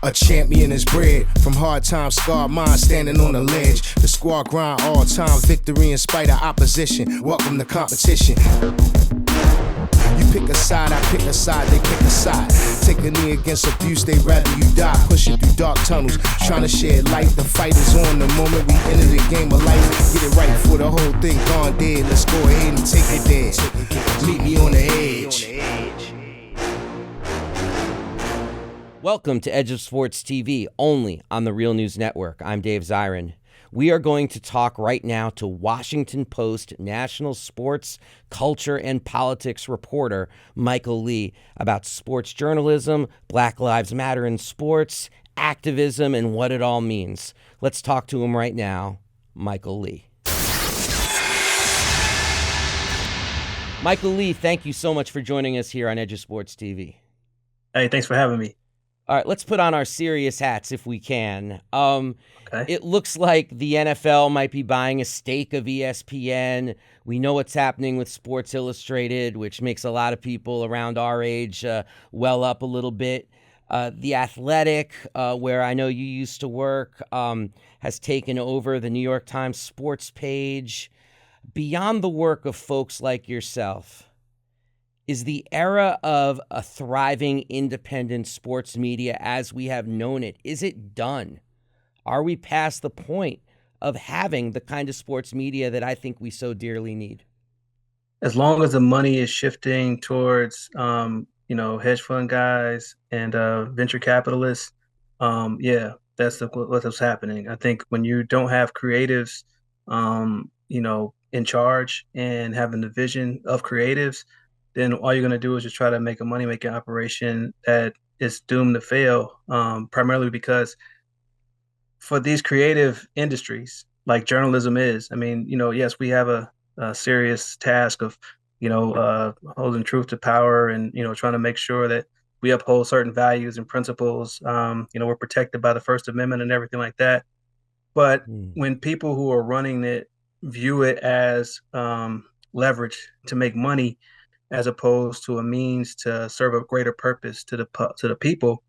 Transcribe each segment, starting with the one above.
A champion is bred from hard times, scarred mind standing on the ledge. The squad grind all time, victory in spite of opposition. Welcome to competition. You pick a side, I pick a side, they pick a side. Take a knee against abuse, they rather you die. Pushing through dark tunnels, trying to shed light. The fight is on the moment we enter the game of life. Get it right before the whole thing gone dead. Let's go ahead and take it there. Meet me on the edge. Welcome to Edge of Sports TV, only on the Real News Network. I'm Dave Zirin. We are going to talk right now to Washington Post national sports, culture, and politics reporter Michael Lee about sports journalism, Black Lives Matter in sports, activism, and what it all means. Let's talk to him right now, Michael Lee. Michael Lee, thank you so much for joining us here on Edge of Sports TV. Hey, thanks for having me. All right, let's put on our serious hats if we can. Okay. It looks like the NFL might be buying a stake of ESPN. We know what's happening with Sports Illustrated, which makes a lot of people around our age well up a little bit. The Athletic, where I know you used to work, has taken over the New York Times sports page. Beyond the work of folks like yourself, is the era of a thriving independent sports media as we have known it, is it done? Are we past the point of having the kind of sports media that I think we so dearly need? As long as the money is shifting towards, hedge fund guys and venture capitalists, that's what's happening. I think when you don't have creatives, in charge and having the vision of creatives, then all you're going to do is just try to make a money-making operation that is doomed to fail, primarily because for these creative industries, like journalism is, yes, we have a serious task of, holding truth to power and, trying to make sure that we uphold certain values and principles. We're protected by the First Amendment and everything like that. But when people who are running it view it as leverage to make money, as opposed to a means to serve a greater purpose to the people,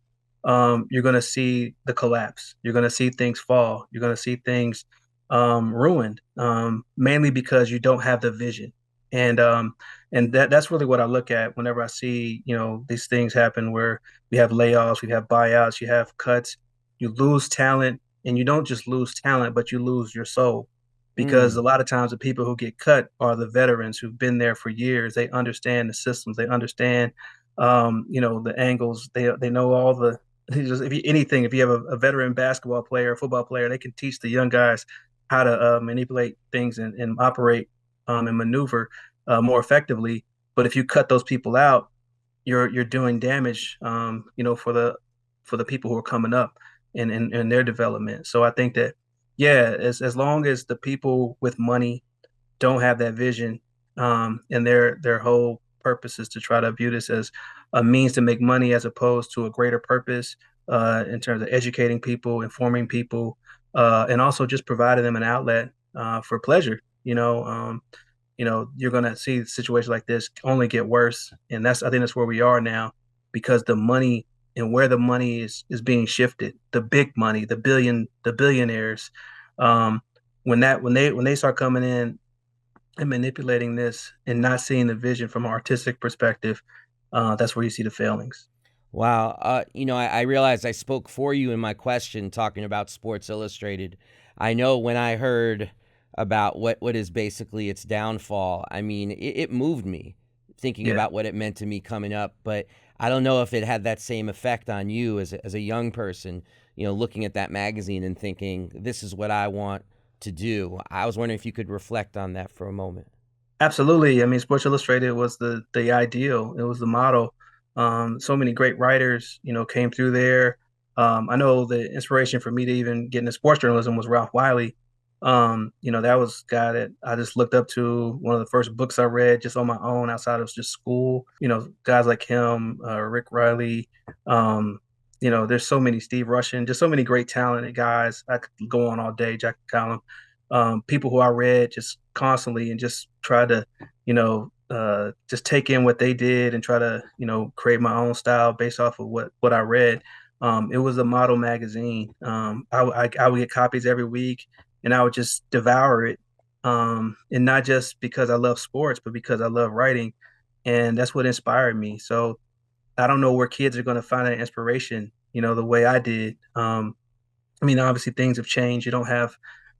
you're going to see the collapse. You're going to see things fall. You're going to see things ruined, mainly because you don't have the vision. And that's really what I look at whenever I see these things happen, where we have layoffs, we have buyouts, you have cuts, you lose talent, and you don't just lose talent, but you lose your soul. Because a lot of times the people who get cut are the veterans who've been there for years. They understand the systems. They understand, the angles. They know all the. If you have a veteran basketball player, football player, they can teach the young guys how to manipulate things and operate and maneuver more effectively. But if you cut those people out, you're doing damage, for the people who are coming up in their development. So I think that. Yeah, as long as the people with money don't have that vision, and their whole purpose is to try to view this as a means to make money as opposed to a greater purpose in terms of educating people, informing people, and also just providing them an outlet for pleasure. You're going to see situations like this only get worse, and I think that's where we are now, because the money and where the money is being shifted, the big money, the billionaires, when they start coming in and manipulating this and not seeing the vision from an artistic perspective, that's where you see the failings. Wow. I realized I spoke for you in my question talking about Sports Illustrated. I know when I heard about what is basically its downfall, it moved me thinking about what it meant to me coming up, but I don't know if it had that same effect on you as a young person, looking at that magazine and thinking, this is what I want to do. I was wondering if you could reflect on that for a moment. Absolutely. Sports Illustrated was the ideal. It was the model. So many great writers, came through there. I know the inspiration for me to even get into sports journalism was Ralph Wiley. That was a guy that I just looked up to. One of the first books I read just on my own outside of just school. Guys like him, Rick Riley. There's so many, Steve Rushin, just so many great talented guys. I could go on all day, Jack McCallum. People who I read just constantly and just try to, just take in what they did and try to, create my own style based off of what I read. It was a model magazine. I would get copies every week, and I would just devour it. And not just because I love sports, but because I love writing, and that's what inspired me. So I don't know where kids are going to find that inspiration, the way I did. I mean, obviously things have changed. You don't have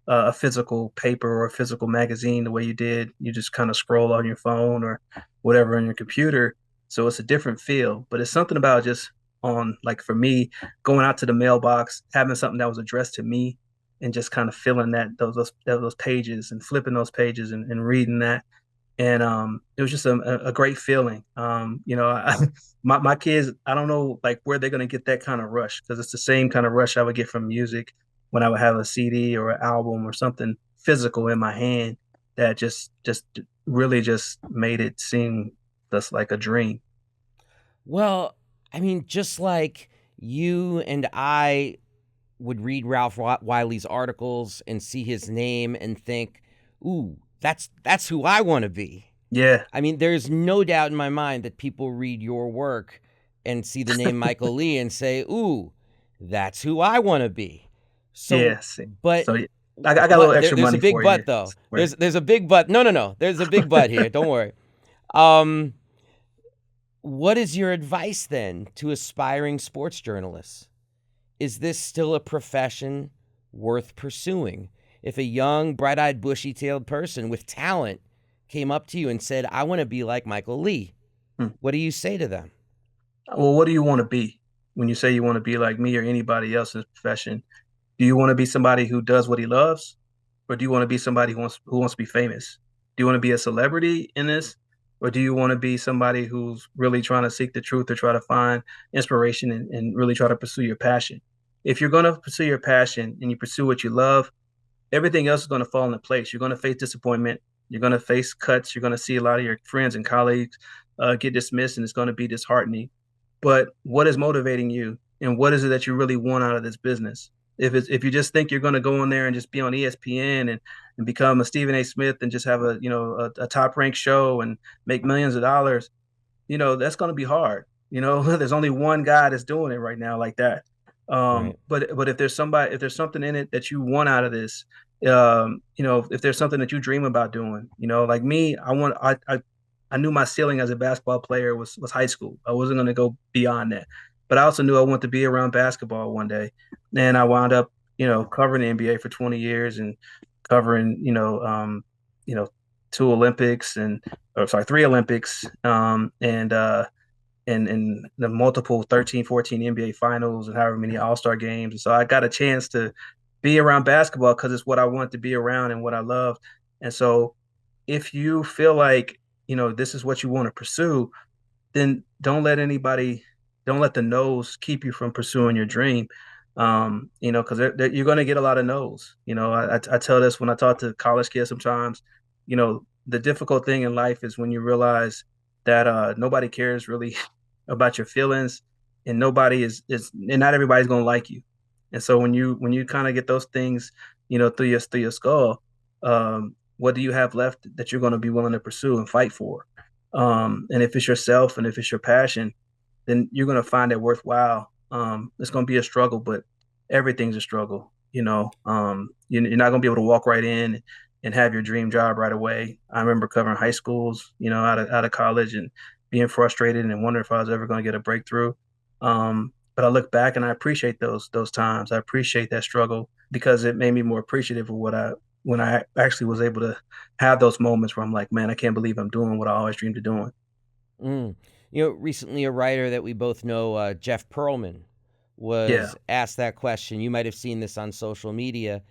a physical paper or a physical magazine the way you did. You just kind of scroll on your phone or whatever on your computer. So it's a different feel, but it's something about just on, like, for me, going out to the mailbox, having something that was addressed to me, and just kind of feeling those pages and flipping those pages and reading that. And it was just a great feeling. My kids, I don't know like where they're gonna get that kind of rush, because it's the same kind of rush I would get from music when I would have a CD or an album or something physical in my hand that just really just made it seem just like a dream. Well, I mean, just like you and I would read Ralph Wiley's articles and see his name and think, "Ooh, that's who I want to be." Yeah, I mean, there's no doubt in my mind that people read your work and see the name Michael Lee and say, "Ooh, that's who I want to be." So, yeah. See. but So yeah, I got a little extra there's a money big for you. but though. There's a big but. No, no, no. There's a big but here. Don't worry. Um, what is your advice then to aspiring sports journalists? Is this still a profession worth pursuing? If a young, bright-eyed, bushy-tailed person with talent came up to you and said, "I want to be like Michael Lee," Hmm. what do you say to them? Well, what do you want to be when you say you want to be like me or anybody else in this profession? Do you want to be somebody who does what he loves, or do you want to be somebody who wants to be famous? Do you want to be a celebrity in this, or do you want to be somebody who's really trying to seek the truth or try to find inspiration and really try to pursue your passion? If you're going to pursue your passion and you pursue what you love, everything else is going to fall into place. You're going to face disappointment. You're going to face cuts. You're going to see a lot of your friends and colleagues get dismissed, and it's going to be disheartening. But what is motivating you, and what is it that you really want out of this business? If you just think you're going to go in there and just be on ESPN and become a Stephen A. Smith and just have a top ranked show and make millions of dollars, that's going to be hard. There's only one guy that's doing it right now like that. Right. But if there's something in it that you want out of this, if there's something that you dream about doing, like me, I knew my ceiling as a basketball player was high school. I wasn't going to go beyond that, but I also knew I wanted to be around basketball one day, and I wound up, covering the NBA for 20 years and covering, two Olympics or sorry, three Olympics, and the multiple 13, 14 NBA finals and however many All-Star games. And so I got a chance to be around basketball because it's what I wanted to be around and what I love. And so if you feel like, this is what you want to pursue, then don't let the no's keep you from pursuing your dream. Because you're going to get a lot of no's. I tell this when I talk to college kids sometimes. The difficult thing in life is when you realize that nobody cares really about your feelings, and nobody and not everybody's going to like you. And so when you kind of get those things, through your skull, what do you have left that you're going to be willing to pursue and fight for? And if it's yourself and if it's your passion, then you're going to find it worthwhile. It's going to be a struggle, but everything's a struggle. You're not going to be able to walk right in and have your dream job right away. I remember covering high schools, out of college, and being frustrated and wondering if I was ever going to get a breakthrough. But I look back and I appreciate those times. I appreciate that struggle because it made me more appreciative of when I actually was able to have those moments where I'm like, man, I can't believe I'm doing what I always dreamed of doing. Mm. Recently a writer that we both know, Jeff Pearlman, Yeah. was asked that question. You might have seen this on social media.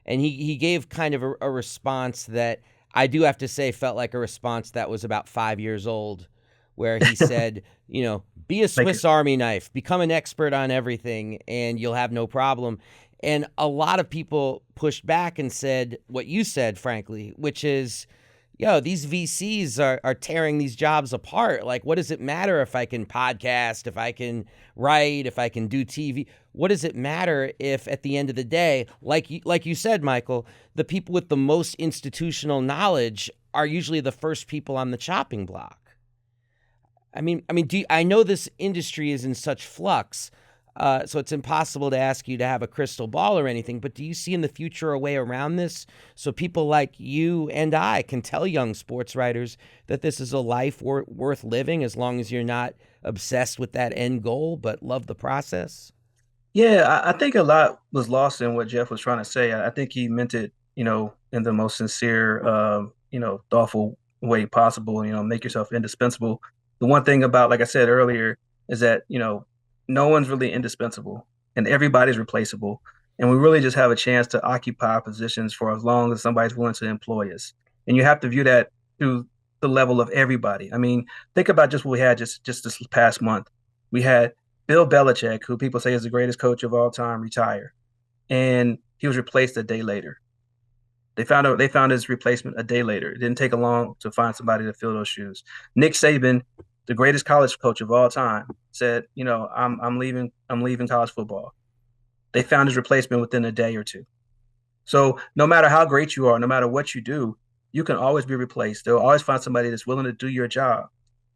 And he gave kind of a response that I do have to say felt like a response that was about 5 years old, where he said, be a Like, Swiss Army knife, become an expert on everything, and you'll have no problem. And a lot of people pushed back and said what you said, frankly, which is, these VCs are tearing these jobs apart. Like, what does it matter if I can podcast, if I can write, if I can do TV? What does it matter if at the end of the day, like you said, Michael, the people with the most institutional knowledge are usually the first people on the chopping block? I mean, I know this industry is in such flux. So it's impossible to ask you to have a crystal ball or anything, but do you see in the future a way around this so people like you and I can tell young sports writers that this is a life worth living as long as you're not obsessed with that end goal, but love the process? Yeah, I think a lot was lost in what Jeff was trying to say. I think he meant it, in the most sincere, thoughtful way possible. Make yourself indispensable. The one thing about, like I said earlier, is that no one's really indispensable, and everybody's replaceable. And we really just have a chance to occupy positions for as long as somebody's willing to employ us. And you have to view that through the level of everybody. I mean, think about just what we had just this past month. We had Bill Belichick, who people say is the greatest coach of all time, retire, and he was replaced a day later. They found his replacement a day later. It didn't take a long to find somebody to fill those shoes. Nick Saban, the greatest college coach of all time, said, I'm leaving college football. They found his replacement within a day or two. So no matter how great you are, no matter what you do, you can always be replaced. They'll always find somebody that's willing to do your job.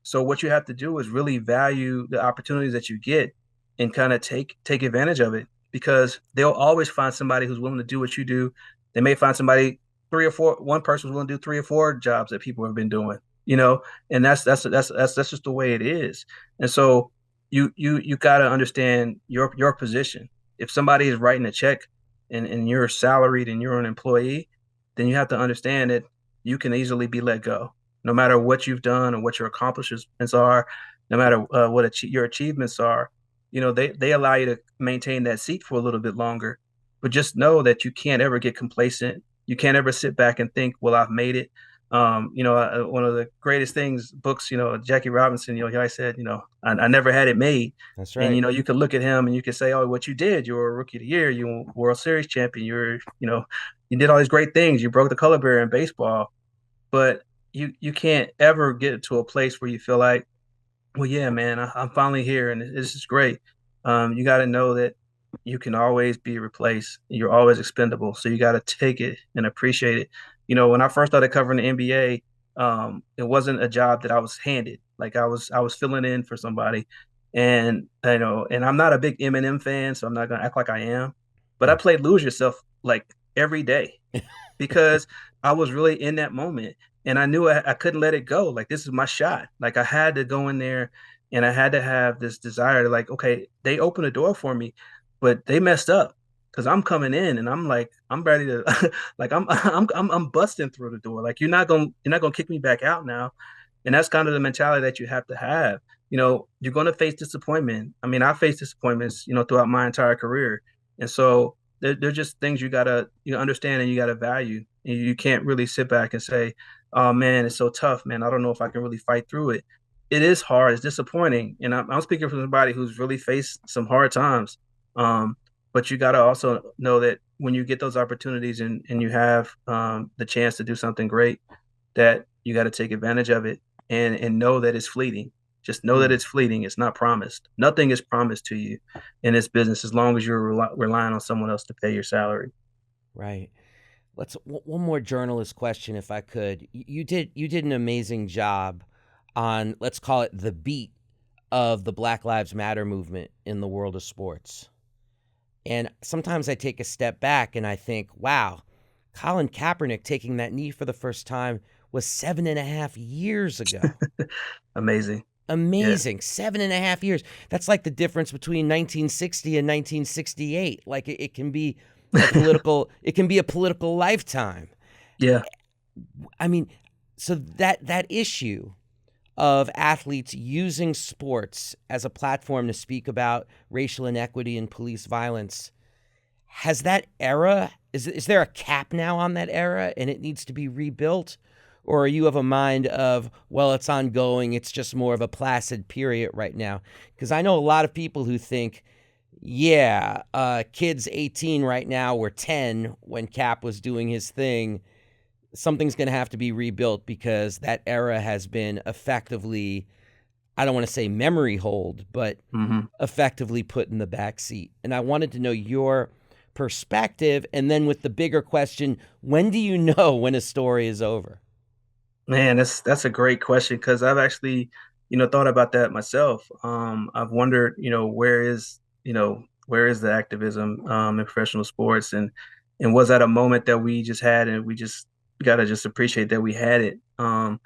So what you have to do is really value the opportunities that you get and kind of take advantage of it, because they'll always find somebody who's willing to do what you do. They may find somebody three or four, one person who's willing to do three or four jobs that people have been doing, and that's just the way it is. And so you got to understand your position. If somebody is writing a check and you're salaried and you're an employee, then you have to understand that you can easily be let go, no matter what you've done or what your accomplishments are, no matter your achievements are. They allow you to maintain that seat for a little bit longer, but just know that you can't ever get complacent. You can't ever sit back and think, "Well, I've made it." One of the greatest things, books, Jackie Robinson, he said, I never had it made. That's And right. you could look at him and you could say, "Oh, what you did, you were a rookie of the year, you were World Series champion, you did all these great things, you broke the color barrier in baseball." But you can't ever get to a place where you feel like, "Well, yeah, man, I'm finally here and this is great." You got to know that you can always be replaced. You're always expendable. So you got to take it and appreciate it. When I first started covering the NBA, it wasn't a job that I was handed. Like I was filling in for somebody, and I'm not a big Eminem fan, so I'm not gonna act like I am. But I played Lose Yourself like every day because I was really in that moment, and I knew I couldn't let it go. Like, this is my shot. Like, I had to go in there, and I had to have this desire to, like, okay, they opened a door for me, but they messed up because I'm coming in and I'm like, I'm ready to like I'm busting through the door. Like, you're not gonna kick me back out now. And that's kind of the mentality that you have to have. You're gonna face disappointment. I mean, I faced disappointments, throughout my entire career. And so they're just things you understand and you gotta value. And you can't really sit back and say, "Oh man, it's so tough, man. I don't know if I can really fight through it." It is hard. It's disappointing, and I'm speaking from somebody who's really faced some hard times. Um, but you gotta also know that when you get those opportunities and you have the chance to do something great, that you got to take advantage of it and know that it's fleeting. Just know that Mm, it's fleeting. It's not promised. Nothing is promised to you in this business as long as you're relying on someone else to pay your salary. right. One more journalist question, if I could. You did an amazing job on, let's call it, the beat of the Black Lives Matter movement in the world of sports. And sometimes I take a step back and I think, wow, Colin Kaepernick taking that knee for the first time was 7.5 years ago. Amazing. Yeah. Amazing. 7.5 years. That's like the difference between 1960 and 1968. Like it can be a political lifetime. Yeah. I mean, so that issue of athletes using sports as a platform to speak about racial inequity and police violence, has that era, is there a cap now on that era and it needs to be rebuilt? Or are you of a mind of, well, it's ongoing, it's just more of a placid period right now? Because I know a lot of people who think, yeah, kids 18 right now were 10 when Cap was doing his thing. Something's going to have to be rebuilt because that era has been effectively, I don't want to say memory hold, but hmm effectively put in the back seat. And I wanted to know your perspective. And then with the bigger question, when do you know when a story is over? Man, that's a great question because I've actually, thought about that myself. I've wondered, where is where is the activism in professional sports, and was that a moment that we just had, and we just gotta just appreciate that we had it. Yeah.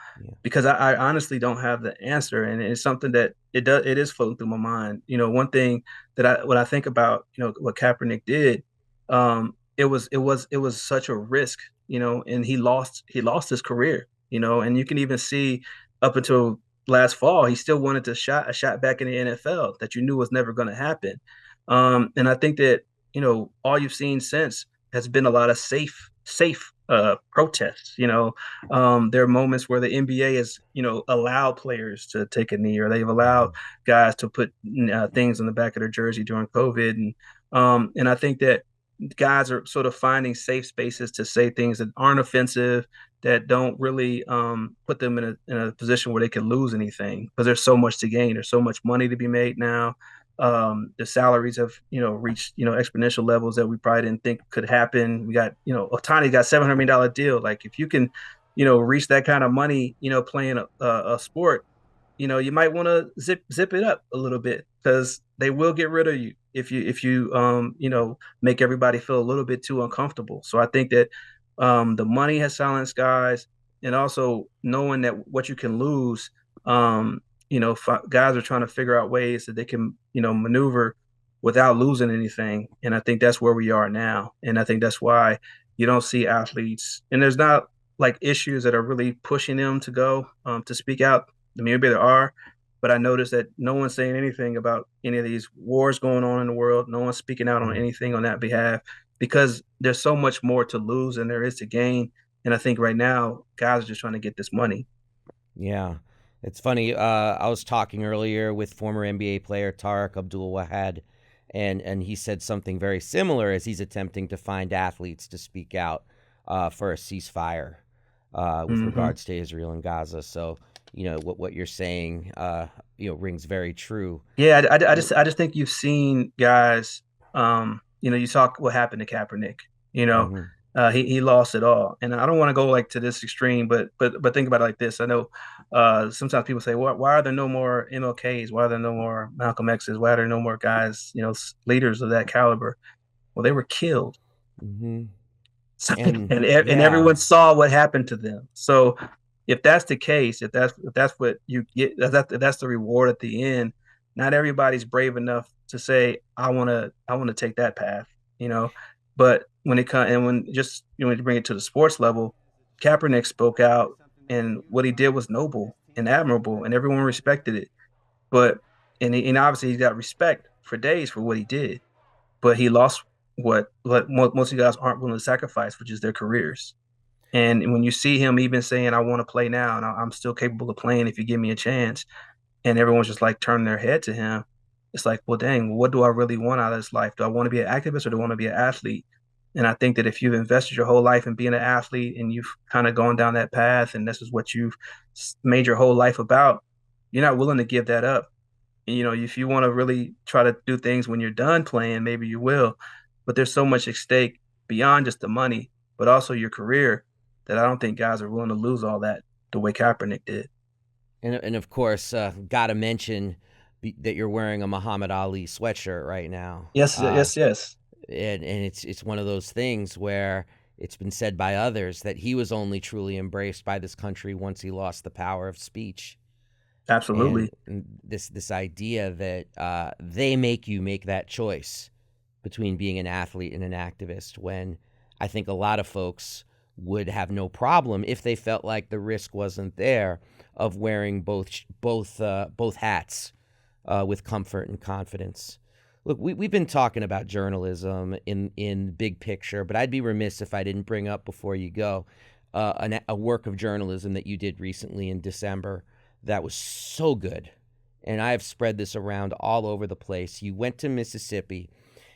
Because I honestly don't have the answer, and it's something that it is floating through my mind. One thing that when I think about what Kaepernick did, it was such a risk, and he lost his career, and you can even see up until last fall, he still wanted to shot a shot back in the NFL that you knew was never going to happen. And I think that all you've seen since has been a lot of safe protests. There are moments where the NBA has allowed players to take a knee, or they've allowed Mhm. guys to put things on the back of their jersey during COVID, and I think that guys are sort of finding safe spaces to say things that aren't offensive, that don't really put them in a position where they can lose anything, because there's so much to gain. There's so much money to be made now. The salaries have reached exponential levels that we probably didn't think could happen. We got Otani got $700 million deal. Like, if you can reach that kind of money playing a sport, you might want to zip it up a little bit, because they will get rid of you if you make everybody feel a little bit too uncomfortable. So I think that the money has silenced guys, and also knowing that what you can lose. Guys are trying to figure out ways that they can maneuver without losing anything, and I think that's where we are now. And I think that's why you don't see athletes, and there's not like issues that are really pushing them to go to speak out. I mean, maybe there are, but I noticed that no one's saying anything about any of these wars going on in the world. No one's speaking out on Mhm. anything on that behalf, because there's so much more to lose than there is to gain. And I think right now, guys are just trying to get this money. Yeah. It's funny. I was talking earlier with former NBA player Tariq Abdul Wahad, and he said something very similar as he's attempting to find athletes to speak out for a ceasefire with Hmm. regards to Israel and Gaza. So, what you're saying, rings very true. Yeah, I You just think you've seen guys. You saw what happened to Kaepernick. You know, Mhm. he lost it all, and I don't want to go like to this extreme, but think about it like this. I know sometimes people say, why are there no more MLKs? Why are there no more Malcolm X's? Why are there no more guys? Leaders of that caliber? Well, they were killed. Mhm. So, And and yeah. everyone saw what happened to them. So if that's the case, if that's what you get, if that's the reward at the end. Not everybody's brave enough to say, I want to take that path, you know. But when it comes, and when just when you bring it to the sports level, Kaepernick spoke out, and what he did was noble and admirable, and everyone respected it. But and obviously he got respect for days for what he did, but he lost what most of you guys aren't willing to sacrifice, which is their careers. And when you see him even saying, "I want to play now, and I'm still capable of playing if you give me a chance," and everyone's just like turning their head to him, it's like, well, dang, what do I really want out of this life? Do I want to be an activist, or do I want to be an athlete? And I think that if you've invested your whole life in being an athlete, and you've kind of gone down that path, and this is what you've made your whole life about, you're not willing to give that up. If you want to really try to do things when you're done playing, maybe you will. But there's so much at stake beyond just the money, but also your career, that I don't think guys are willing to lose all that the way Kaepernick did. And of course, gotta mention that you're wearing a Muhammad Ali sweatshirt right now. Yes, yes, yes. And it's one of those things where it's been said by others that he was only truly embraced by this country once he lost the power of speech. And Absolutely. this idea that they make you make that choice between being an athlete and an activist, when I think a lot of folks would have no problem if they felt like the risk wasn't there of wearing both hats with comfort and confidence. Look, we've been talking about journalism in big picture, but I'd be remiss if I didn't bring up before you go a work of journalism that you did recently in December that was so good. And I have spread this around all over the place. You went to Mississippi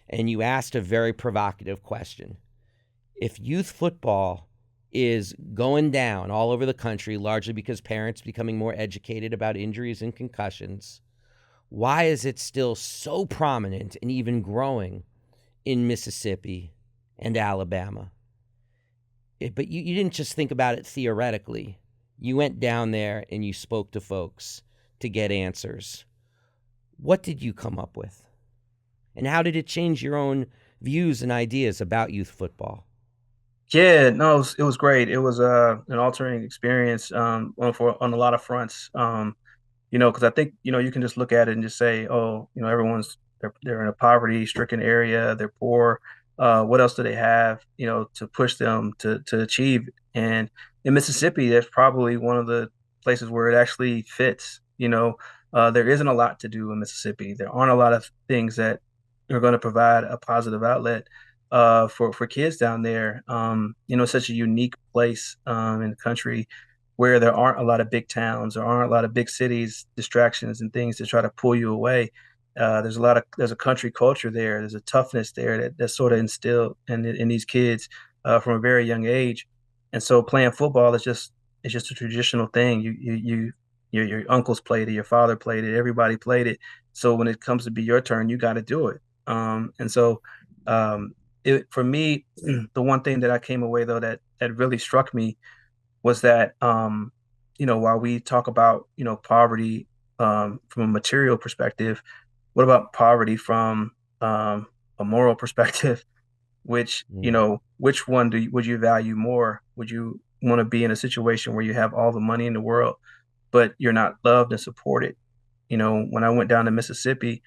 and you asked a very provocative question. If youth football is going down all over the country, largely because parents becoming more educated about injuries and concussions, why is it still so prominent and even growing in Mississippi and Alabama? But you didn't just think about it theoretically. You went down there and you spoke to folks to get answers. What did you come up with? And how did it change your own views and ideas about youth football? Yeah, no, it was great. It was an altering experience on a lot of fronts. Because I think, you can just look at it and just say, oh, everyone's they're in a poverty-stricken area, they're poor. What else do they have, to push them to achieve? And in Mississippi, that's probably one of the places where it actually fits. There isn't a lot to do in Mississippi. There aren't a lot of things that are going to provide a positive outlet for kids down there. Such a unique place in the country where there aren't a lot of big towns, there aren't a lot of big cities, distractions and things to try to pull you away. There's a country culture there. There's a toughness there that's sort of instilled in these kids from a very young age. And so playing football it's just a traditional thing. Your uncles played it, your father played it, everybody played it. So when it comes to be your turn, you got to do it. And so for me, the one thing that I came away though that really struck me was that while we talk about poverty from a material perspective, what about poverty from a moral perspective? Which one would you value more? Would you want to be in a situation where you have all the money in the world, but you're not loved and supported? When I went down to Mississippi,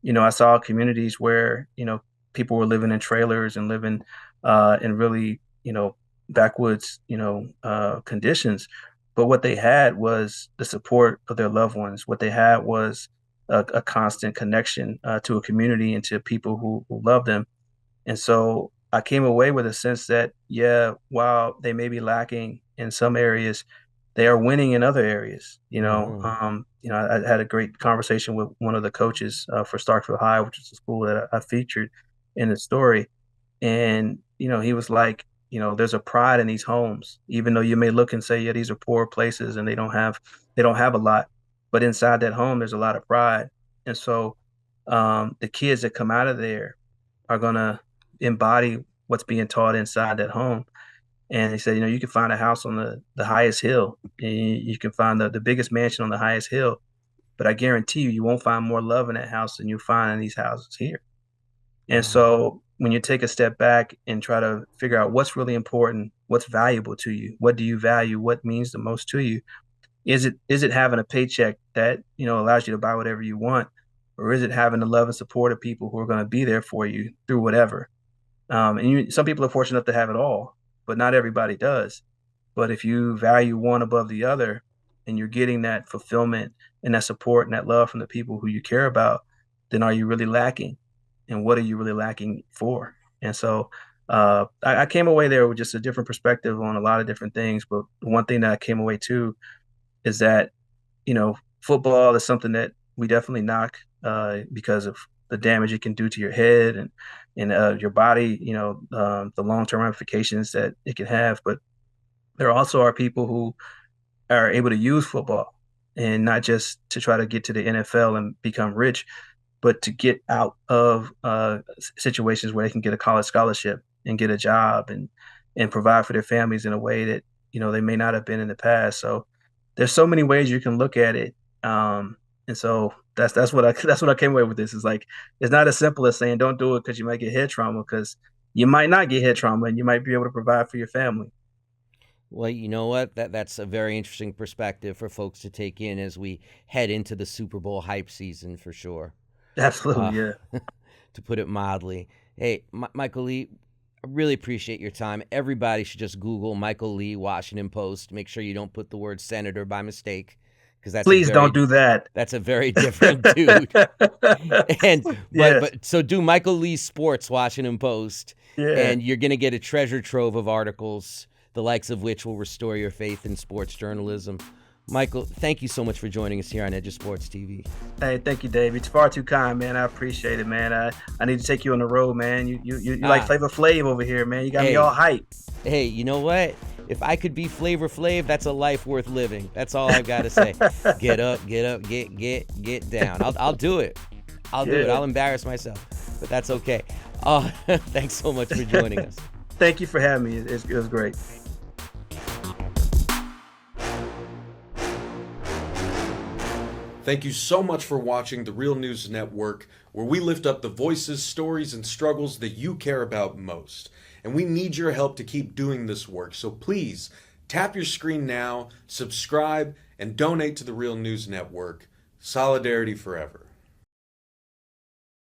I saw communities where people were living in trailers and living in really backwoods, conditions. But what they had was the support of their loved ones. What they had was a constant connection to a community and to people who love them. And so I came away with a sense that, yeah, while they may be lacking in some areas, they are winning in other areas. I had a great conversation with one of the coaches for Starkville High, which is the school that I featured in the story. And, he was like, there's a pride in these homes, even though you may look and say, yeah, these are poor places and they don't have a lot, but inside that home, there's a lot of pride. And so the kids that come out of there are going to embody what's being taught inside that home. And he said, you can find a house on the highest hill, and you can find the biggest mansion on the highest hill, but I guarantee you won't find more love in that house than you'll find in these houses here. And Wow. so when you take a step back and try to figure out what's really important, what's valuable to you, what do you value, what means the most to you, is it having a paycheck that allows you to buy whatever you want, or is it having the love and support of people who are going to be there for you through whatever? Some people are fortunate enough to have it all, but not everybody does. But if you value one above the other, and you're getting that fulfillment and that support and that love from the people who you care about, then are you really lacking? And what are you really lacking for? And so I came away there with just a different perspective on a lot of different things. But one thing that I came away too is that, football is something that we definitely knock because of the damage it can do to your head and your body, the long-term ramifications that it can have. But there also are people who are able to use football, and not just to try to get to the NFL and become rich, but to get out of situations where they can get a college scholarship and get a job and provide for their families in a way that they may not have been in the past. So there's so many ways you can look at it, and so that's what I came away with. This is like, it's not as simple as saying don't do it because you might get head trauma, because you might not get head trauma and you might be able to provide for your family. Well, you know what? That's a very interesting perspective for folks to take in as we head into the Super Bowl hype season for sure. Absolutely, yeah. To put it mildly. Hey, Michael Lee, I really appreciate your time. Everybody should just Google Michael Lee, Washington Post. Make sure you don't put the word senator by mistake, because Please don't do that. That's a very different dude. Yes. But so do Michael Lee Sports, Washington Post, Yeah. and you're going to get a treasure trove of articles, the likes of which will restore your faith in sports journalism. Michael, thank you so much for joining us here on Edge of Sports TV. Hey, thank you, Dave. It's far too kind, man. I appreciate it, man. I need to take you on the road, man. You like Flavor Flav over here, man. You got me all hyped. Hey, you know what? If I could be Flavor Flav, that's a life worth living. That's all I've got to say. Get up, get down. I'll do it. I'll do it. I'll embarrass myself, but that's okay. Thanks so much for joining us. Thank you for having me. It was great. Thank you so much for watching the Real News Network, where we lift up the voices, stories, and struggles that you care about most. And we need your help to keep doing this work, so please tap your screen now, subscribe, and donate to the Real News Network. Solidarity forever.